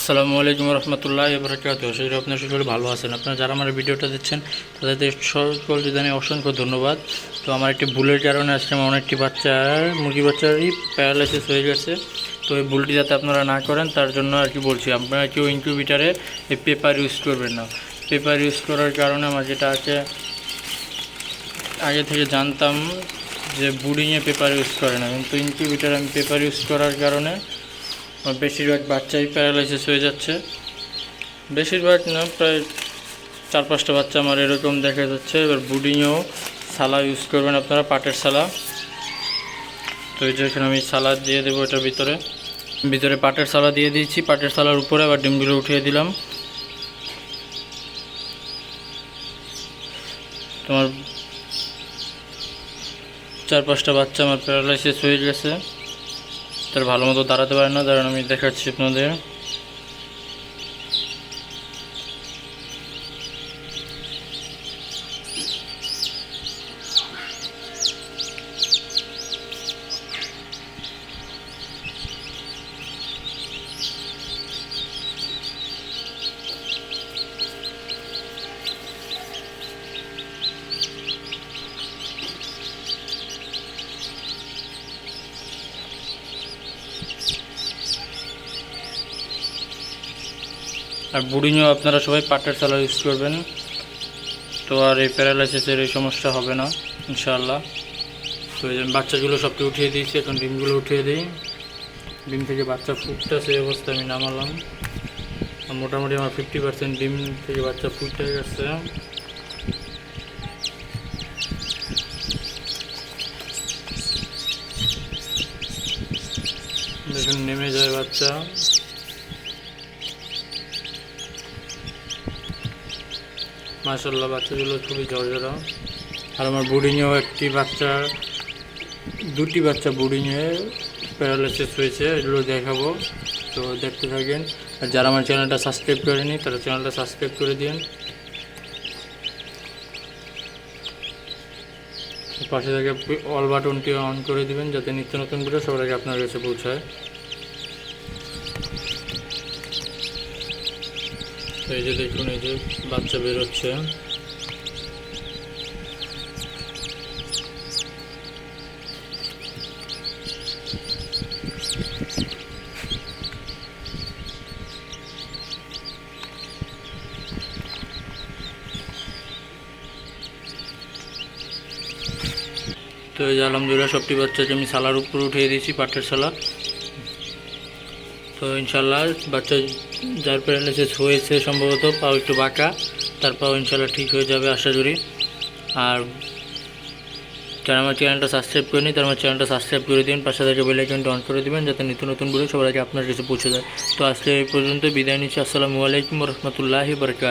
আসসালামু আলাইকুম রহমতুল্লাহ বারাকাতুহু। আশা করি আপনার সকলে ভালো আছেন। আপনারা যারা আমার ভিডিওটা দেখছেন তাদের সকলকে জানাই অসংখ্য ধন্যবাদ। তো আমার একটি ভুলের কারণে আজকে আমার অনেকটি মুরগি বাচ্চারই প্যারালাইসিস হয়ে গেছে। তো এই ভুলটি যাতে আপনারা না করেন তার জন্য আর কি বলছি, আপনারা কেউ ইনকিউবেটারে এই পেপার ইউজ করবেন না। পেপার ইউজ করার কারণে আমার যেটা আছে, আগে থেকে জানতাম যে বুডিংয়ে পেপার ইউজ করে না, কিন্তু ইনকিউবেটারে আমি পেপার ইউজ করার কারণে আমার বেশিরভাগ বাচ্চাই প্যারালাইসিস হয়ে যাচ্ছে। বেশিরভাগ না, প্রায় 4-5টা বাচ্চা আমার এরকম দেখা যাচ্ছে। এবার বুডিংয়েও সালা ইউজ করবেন আপনারা, পাটের সালা। তো এই যে এখানে আমি সালা দিয়ে দেবো, এটার ভিতরে পাটের সালা দিয়ে দিয়েছি। পাটের সালার উপরে আবার ডিমগুলো উঠিয়ে দিলাম। তোমার 4-5টা বাচ্চা আমার প্যারালাইসিস হয়ে গেছে, তারা ভালো মতো দাঁড়াতে পারে না। দাঁড়ান আমি দেখাচ্ছি আপনাদের। আর বুডিংয়েও আপনারা সবাই পাটের চালা ইউজ করবেন, তো আর এই প্যারালাইসিসের এই সমস্যা হবে না ইনশাআল্লাহ। তো এই বাচ্চাগুলো সবকে উঠিয়ে দিয়েছি, এখন ডিমগুলো উঠিয়ে দিই। ডিম থেকে বাচ্চা ফুটটা সেই অবস্থায় আমি নামালাম। মোটামুটি আমার 50% ডিম থেকে বাচ্চা ফুটে গেছে। দেখুন নেমে যায় বাচ্চা। মাশাআল্লাহ বাচ্চাগুলো খুবই ঝরঝরা। আর আমার বুডিংয়েও দুটি বাচ্চা বুডিংয়ে প্যারালাইসিস হয়েছে, এগুলো দেখাবো, তো দেখতে থাকেন। আর যারা আমার চ্যানেলটা সাবস্ক্রাইব করেনি তারা চ্যানেলটা সাবস্ক্রাইব করে দিন। পাশে থেকে অল বাটনটি অন করে দিবেন যাতে নিত্য নতুন ভিডিও সবার আগে আপনার কাছে পৌঁছায়। তো এই যে দেখুন, এই যে বাচ্চা বেরোচ্ছে। তো এই যে আলহামদুলিল্লাহ সবটি বাচ্চাকে আমি সালার উপর উঠিয়ে দিয়েছি, পাটের সালা। তো ইনশাল্লাহ বাচ্চা যার প্যারালাইসিস হয়েছে সম্ভবত পাও একটু বাঁকা, তার পাও ইনশাল্লাহ ঠিক হয়ে যাবে আশা করি। আর যারা আমার চ্যানেলটা সাবস্ক্রাইব করেনি তারা আমার চ্যানেলটা সাবস্ক্রাইব করে দিন, পাশে থেকে বেল আইকনটা অন করে দেবেন যাতে নিত্য নতুন ভিডিও সবার আগে আপনার কাছে পৌঁছে যায়। তো আজকে এই পর্যন্ত বিদায় নিচ্ছি। আসসালামু আলাইকুম রহমতুল্লাহি বারাকাতুহু।